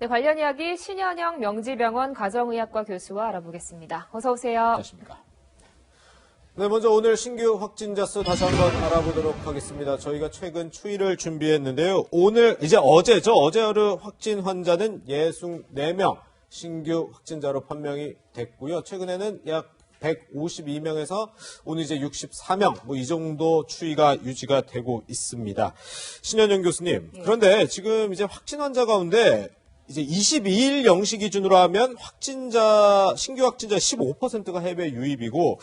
네, 관련 이야기 신현영 명지병원 가정의학과 교수와 알아보겠습니다. 어서 오세요. 안녕하십니까. 네, 먼저 오늘 신규 확진자 수 다시 한번 알아보도록 하겠습니다. 저희가 최근 추이를 준비했는데요. 어제 하루 확진 환자는 64명 신규 확진자로 판명이 됐고요. 최근에는 약 152명에서 오늘 이제 64명, 이 정도 추이가 유지가 되고 있습니다. 신현영 교수님, 그런데 지금 이제 확진 환자 가운데 이제 22일 0시 기준으로 하면 신규 확진자 15%가 해외 유입이고,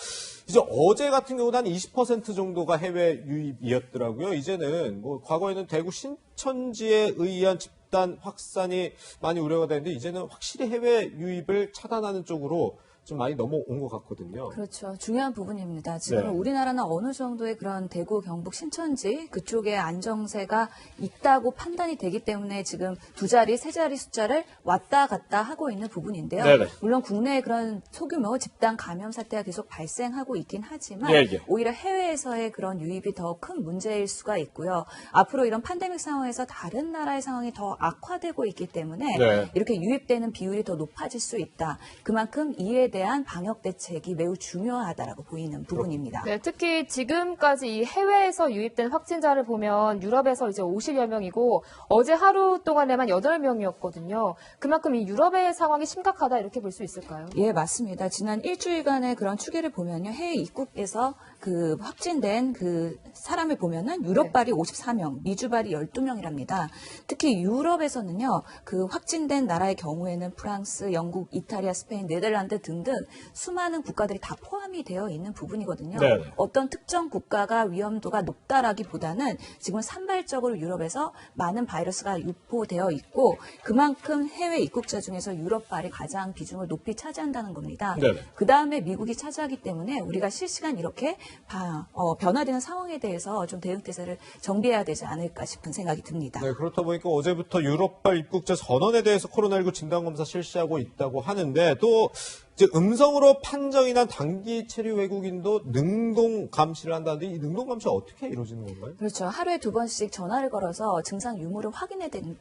이제 어제 같은 경우는 한 20% 정도가 해외 유입이었더라고요. 이제는 과거에는 대구 신천지에 의한 집단 확산이 많이 우려가 되는데, 이제는 확실히 해외 유입을 차단하는 쪽으로 좀 많이 넘어온 것 같거든요. 그렇죠. 중요한 부분입니다. 지금 네. 우리나라는 어느 정도의 그런 대구, 경북, 신천지 그쪽에 안정세가 있다고 판단이 되기 때문에 지금 두 자리, 세 자리 숫자를 왔다 갔다 하고 있는 부분인데요. 네네. 물론 국내에 그런 소규모 집단 감염 사태가 계속 발생하고 있긴 하지만 예. 오히려 해외에서의 그런 유입이 더 큰 문제일 수가 있고요. 앞으로 이런 팬데믹 상황에서 다른 나라의 상황이 더 악화되고 있기 때문에 네. 이렇게 유입되는 비율이 더 높아질 수 있다. 그만큼 이에 대한 방역 대책이 매우 중요하다라고 보이는 부분입니다. 네, 특히 지금까지 이 해외에서 유입된 확진자를 보면 유럽에서 이제 50여 명이고 어제 하루 동안에만 8명이었거든요. 그만큼 이 유럽의 상황이 심각하다 이렇게 볼 수 있을까요? 예, 맞습니다. 지난 일주일간의 그런 추계를 보면요. 해외 입국에서 그 확진된 그 사람을 보면은 유럽발이 54명, 미주발이 12명이랍니다. 특히 유럽에서는요. 그 확진된 나라의 경우에는 프랑스, 영국, 이탈리아, 스페인, 네덜란드 등등 수많은 국가들이 다 포함이 되어 있는 부분이거든요. 네. 어떤 특정 국가가 위험도가 높다라기보다는 지금 산발적으로 유럽에서 많은 바이러스가 유포되어 있고 그만큼 해외 입국자 중에서 유럽발이 가장 비중을 높이 차지한다는 겁니다. 네네. 그 다음에 미국이 차지하기 때문에 우리가 실시간 이렇게 변화되는 상황에 대해서 좀 대응태세를 정비해야 되지 않을까 싶은 생각이 듭니다. 네, 그렇다 보니까 어제부터 유럽발 입국자 전원에 대해서 코로나19 진단검사 실시하고 있다고 하는데 또 이제 음성으로 판정이 난 단기 체류 외국인도 능동 감시를 한다는데 이 능동 감시가 어떻게 이루어지는 건가요? 그렇죠. 하루에 2번씩 전화를 걸어서 증상 유무를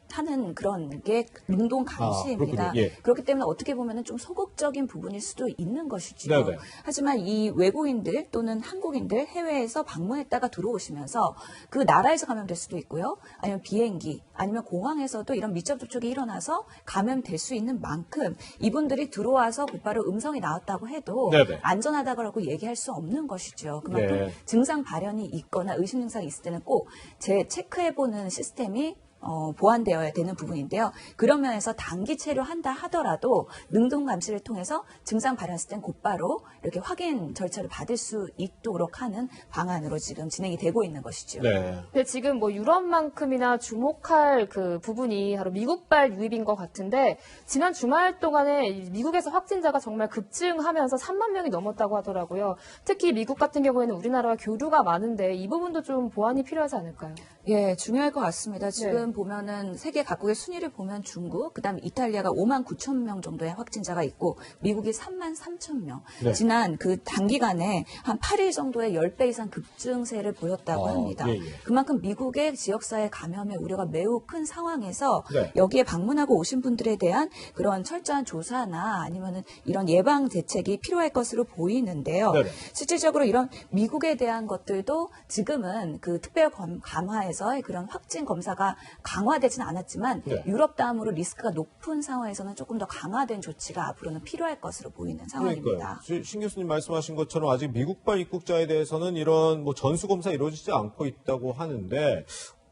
하는 그런 게 능동 감시입니다. 그렇군요. 예. 그렇기 때문에 어떻게 보면 좀 소극적인 부분일 수도 있는 것이죠. 네네. 하지만 이 외국인들 또는 한국인들 해외에서 방문했다가 들어오시면서 그 나라에서 감염될 수도 있고요. 아니면 비행기 아니면 공항에서도 이런 밀접 접촉이 일어나서 감염될 수 있는 만큼 이분들이 들어와서 곧바로 음성이 나왔다고 해도 네네. 안전하다고 얘기할 수 없는 것이죠. 그만큼 네. 증상 발현이 있거나 의심 증상이 있을 때는 꼭 체크해보는 시스템이 보완되어야 되는 부분인데요. 그런 면에서 단기 체류한다 하더라도 능동 감시를 통해서 증상 발현했을 땐 곧바로 이렇게 확인 절차를 받을 수 있도록 하는 방안으로 지금 진행이 되고 있는 것이죠. 네. 근데 지금 유럽만큼이나 주목할 그 부분이 바로 미국발 유입인 것 같은데 지난 주말 동안에 미국에서 확진자가 정말 급증하면서 3만 명이 넘었다고 하더라고요. 특히 미국 같은 경우에는 우리나라와 교류가 많은데 이 부분도 좀 보완이 필요하지 않을까요? 예, 중요할 것 같습니다. 지금 보면은 세계 각국의 순위를 보면 중국, 그다음에 이탈리아가 5만 9천 명 정도의 확진자가 있고 미국이 3만 3천 명. 네. 지난 그 단기간에 한 8일 정도의 10배 이상 급증세를 보였다고 합니다. 예. 그만큼 미국의 지역사회 감염의 우려가 매우 큰 상황에서 네. 여기에 방문하고 오신 분들에 대한 그런 철저한 조사나 아니면은 이런 예방 대책이 필요할 것으로 보이는데요. 네네. 실질적으로 이런 미국에 대한 것들도 지금은 그 특별 감화에서의 그런 확진 검사가 강화되지는 않았지만 네. 유럽 다음으로 리스크가 높은 상황에서는 조금 더 강화된 조치가 앞으로는 필요할 것으로 보이는 상황입니다. 그러니까요. 신 교수님 말씀하신 것처럼 아직 미국발 입국자에 대해서는 이런 전수 검사 이루어지지 않고 있다고 하는데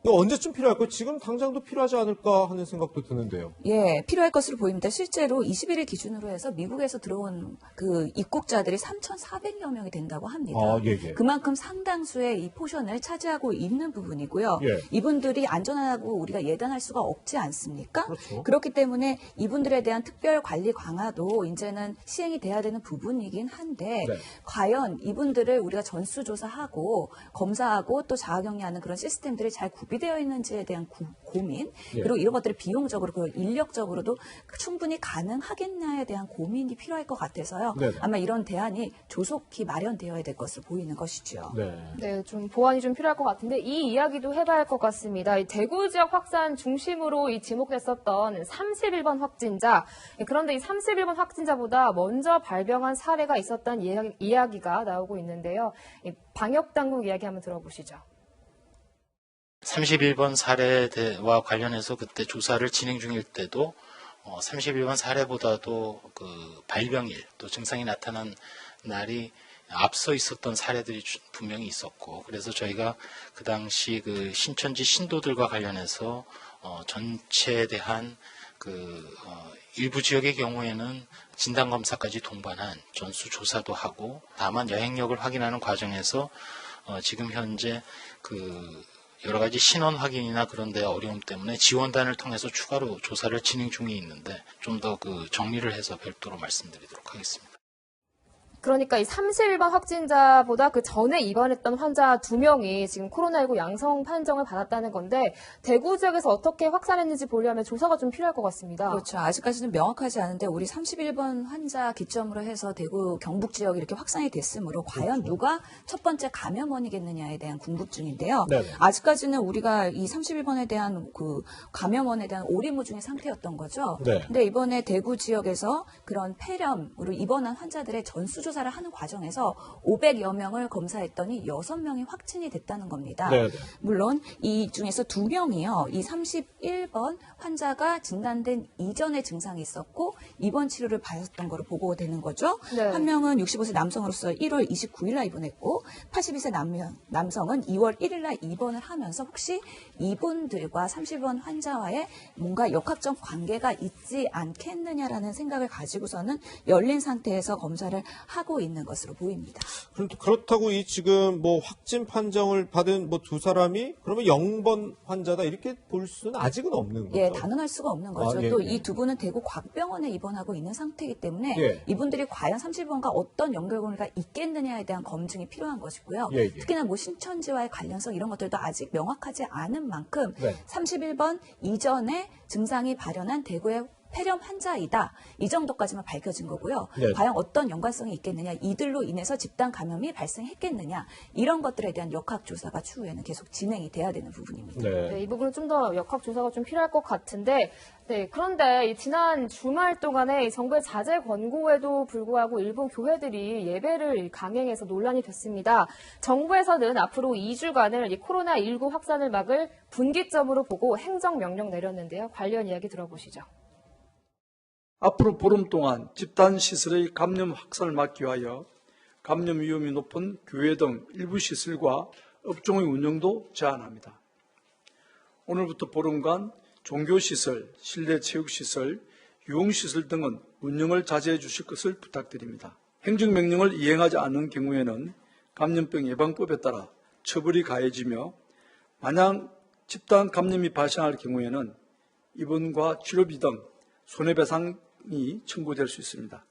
이거 언제쯤 필요할까요? 지금 당장도 필요하지 않을까 하는 생각도 드는데요. 예, 필요할 것으로 보입니다. 실제로 21일 기준으로 해서 미국에서 들어온 그 입국자들이 3,400여 명이 된다고 합니다. 예. 그만큼 상당수의 이 포션을 차지하고 있는 부분이고요. 예. 이분들이 안전하다고 우리가 예단할 수가 없지 않습니까? 그렇죠. 그렇기 때문에 이분들에 대한 특별 관리 강화도 이제는 시행이 돼야 되는 부분이긴 한데 네. 과연 이분들을 우리가 전수조사하고 검사하고 또 자가격리하는 그런 시스템들이 잘 구비 구비되어 있는지에 대한 고민, 예. 그리고 이런 것들이 비용적으로 그리고 인력적으로도 충분히 가능하겠냐에 대한 고민이 필요할 것 같아서요. 네네. 아마 이런 대안이 조속히 마련되어야 될 것으로 보이는 것이죠. 네. 네, 좀 보완이 좀 필요할 것 같은데 이 이야기도 해봐야 할 것 같습니다. 이 대구 지역 확산 중심으로 이 지목됐었던 31번 확진자. 그런데 이 31번 확진자보다 먼저 발병한 사례가 있었던 이야기가 나오고 있는데요. 이 방역 당국 이야기 한번 들어보시죠. 31번 사례와 관련해서 그때 조사를 진행 중일 때도 31번 사례보다도 그 발병일 또 증상이 나타난 날이 앞서 있었던 사례들이 분명히 있었고, 그래서 저희가 그 당시 그 신천지 신도들과 관련해서 전체에 대한 일부 지역의 경우에는 진단 검사까지 동반한 전수 조사도 하고, 다만 여행력을 확인하는 과정에서 지금 현재 여러 가지 신원 확인이나 그런 데 어려움 때문에 지원단을 통해서 추가로 조사를 진행 중에 있는데 좀 더 정리를 해서 별도로 말씀드리도록 하겠습니다. 그러니까 이 31번 확진자보다 그 전에 입원했던 환자 2명이 지금 코로나19 양성 판정을 받았다는 건데 대구 지역에서 어떻게 확산했는지 보려면 조사가 좀 필요할 것 같습니다. 그렇죠. 아직까지는 명확하지 않은데 우리 31번 환자 기점으로 해서 대구 경북 지역이 이렇게 확산이 됐으므로 과연 누가 첫 번째 감염원이겠느냐에 대한 궁금증인데요. 네네. 아직까지는 우리가 이 31번에 대한 감염원에 대한 오리무중의 상태였던 거죠. 네. 근데 이번에 대구 지역에서 그런 폐렴으로 입원한 환자들의 전수조사를 하는 과정에서 500여 명을 검사했더니 6명이 확진이 됐다는 겁니다. 네네. 물론 이 중에서 2명이요. 이 31번 환자가 진단된 이전에 증상이 있었고 입원 치료를 받았던 거로 보고되는 거죠. 네. 한 명은 65세 남성으로서 1월 29일 날 입원했고 82세 남성은 2월 1일 날 입원을 하면서 혹시 이분들과 30번 환자와의 뭔가 역학적 관계가 있지 않겠느냐라는 생각을 가지고서는 열린 상태에서 검사를 하고 있는 것으로 보입니다. 그렇다고 이 지금 확진 판정을 받은 두 사람이 그러면 0번 환자다 이렇게 볼 수는 아직은 없는 거죠. 예, 단언할 수가 없는 거죠. 예, 또 예. 이 두 분은 대구 곽병원에 입원하고 있는 상태이기 때문에 예. 이분들이 과연 30번과 어떤 연결고리가 있겠느냐에 대한 검증이 필요한 것이고요. 예, 예. 특히나 신천지와의 관련성 이런 것들도 아직 명확하지 않은 만큼 네. 31번 이전에 증상이 발현한 대구의 폐렴 환자이다. 이 정도까지만 밝혀진 거고요. 네. 과연 어떤 연관성이 있겠느냐, 이들로 인해서 집단 감염이 발생했겠느냐, 이런 것들에 대한 역학조사가 추후에는 계속 진행이 돼야 되는 부분입니다. 네. 네, 이 부분은 좀 더 역학조사가 좀 필요할 것 같은데, 네, 그런데 이 지난 주말 동안에 정부의 자제 권고에도 불구하고 일부 교회들이 예배를 강행해서 논란이 됐습니다. 정부에서는 앞으로 2주간을 이 코로나19 확산을 막을 분기점으로 보고 행정명령 내렸는데요. 관련 이야기 들어보시죠. 앞으로 보름 동안 집단시설의 감염 확산을 막기 위하여 감염 위험이 높은 교회 등 일부 시설과 업종의 운영도 제한합니다. 오늘부터 보름간 종교시설, 실내체육시설, 유흥시설 등은 운영을 자제해 주실 것을 부탁드립니다. 행정명령을 이행하지 않는 경우에는 감염병 예방법에 따라 처벌이 가해지며 만약 집단 감염이 발생할 경우에는 입원과 치료비 등 손해배상이 청구될 수 있습니다.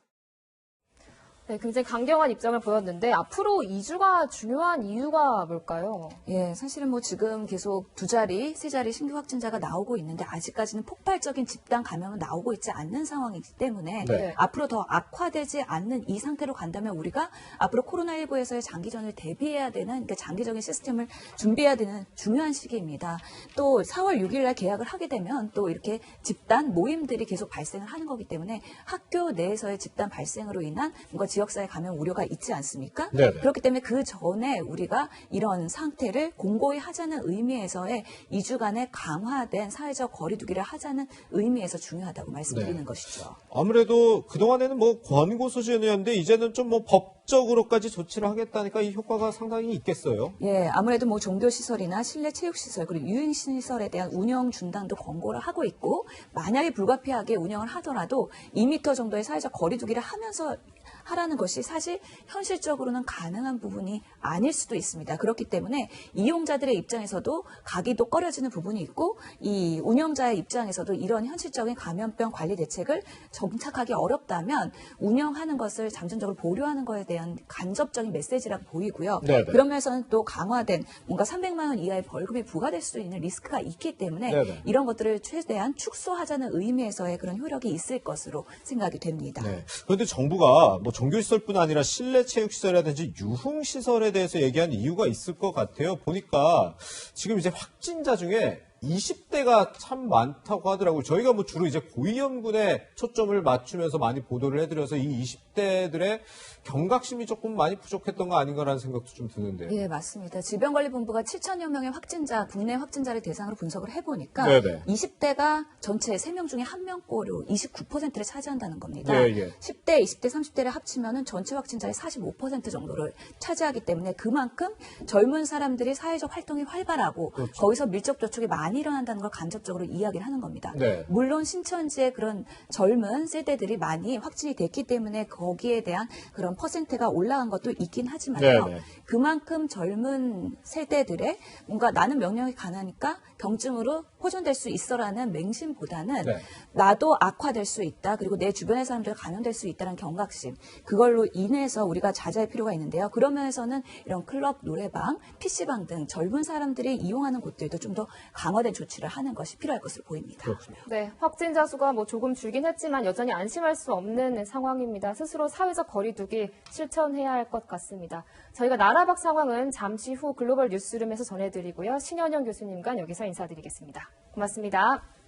네, 굉장히 강경한 입장을 보였는데 앞으로 2주가 중요한 이유가 뭘까요? 예, 사실은 지금 계속 2자리, 3자리 신규 확진자가 나오고 있는데 아직까지는 폭발적인 집단 감염은 나오고 있지 않는 상황이기 때문에 네. 앞으로 더 악화되지 않는 이 상태로 간다면 우리가 앞으로 코로나19에서의 장기전을 대비해야 되는, 그러니까 장기적인 시스템을 준비해야 되는 중요한 시기입니다. 또 4월 6일 날 개학을 하게 되면 또 이렇게 집단 모임들이 계속 발생을 하는 거기 때문에 학교 내에서의 집단 발생으로 인한 뭔가 지역사회 감염 우려가 있지 않습니까? 네네. 그렇기 때문에 그 전에 우리가 이런 상태를 공고히 하자는 의미에서의 2주간의 강화된 사회적 거리두기를 하자는 의미에서 중요하다고 말씀드리는 네. 것이죠. 아무래도 그동안에는 권고 수준이었는데 이제는 좀 법적으로까지 조치를 하겠다니까 이 효과가 상당히 있겠어요. 예, 아무래도 종교시설이나 실내체육시설 그리고 유흥시설에 대한 운영 중단도 권고를 하고 있고 만약에 불가피하게 운영을 하더라도 2m 정도의 사회적 거리두기를 하면서 하라는 것이 사실 현실적으로는 가능한 부분이 아닐 수도 있습니다. 그렇기 때문에 이용자들의 입장에서도 가기도 꺼려지는 부분이 있고 이 운영자의 입장에서도 이런 현실적인 감염병 관리 대책을 정착하기 어렵다면 운영하는 것을 잠정적으로 보류하는 것에 대한 간접적인 메시지라고 보이고요. 네네. 그러면서는 또 강화된 뭔가 300만 원 이하의 벌금이 부과될 수 있는 리스크가 있기 때문에 네네. 이런 것들을 최대한 축소하자는 의미에서의 그런 효력이 있을 것으로 생각이 됩니다. 네. 그런데 정부가 뭐 종교시설뿐 아니라 실내 체육시설이라든지 유흥시설에 대해서 얘기한 이유가 있을 것 같아요. 보니까 지금 이제 확진자 중에 20대가 참 많다고 하더라고요. 저희가 뭐 주로 이제 고위험군에 초점을 맞추면서 많이 보도를 해드려서 이 20대들의 경각심이 조금 많이 부족했던 거 아닌가라는 생각도 좀 드는데요. 예, 맞습니다. 질병관리본부가 7천여 명의 확진자, 국내 확진자를 대상으로 분석을 해보니까 네네. 20대가 전체 3명 중에 1명꼴로 29%를 차지한다는 겁니다. 예, 예. 10대, 20대, 30대를 합치면은 전체 확진자의 45% 정도를 차지하기 때문에 그만큼 젊은 사람들이 사회적 활동이 활발하고 그렇죠. 거기서 밀접 접촉이 많이 일어난다는 걸 간접적으로 이야기를 하는 겁니다. 네. 물론 신천지의 그런 젊은 세대들이 많이 확진이 됐기 때문에 거기에 대한 그런 퍼센트가 올라간 것도 있긴 하지만요. 네네. 그만큼 젊은 세대들의 뭔가 나는 명령이 강하니까 경증으로 호전될 수 있어라는 맹심보다는 네. 나도 악화될 수 있다. 그리고 내 주변의 사람들 감염될 수 있다는 경각심. 그걸로 인해서 우리가 자제할 필요가 있는데요. 그런 면에서는 이런 클럽, 노래방, PC방 등 젊은 사람들이 이용하는 곳들도 좀 더 강화된 조치를 하는 것이 필요할 것으로 보입니다. 그렇군요. 네, 확진자 수가 뭐 조금 줄긴 했지만 여전히 안심할 수 없는 상황입니다. 스스로 사회적 거리두기 실천해야 할 것 같습니다. 저희가 나라 밖 상황은 잠시 후 글로벌 뉴스룸에서 전해드리고요. 신현영 교수님과 여기서 인사드리겠습니다. 고맙습니다.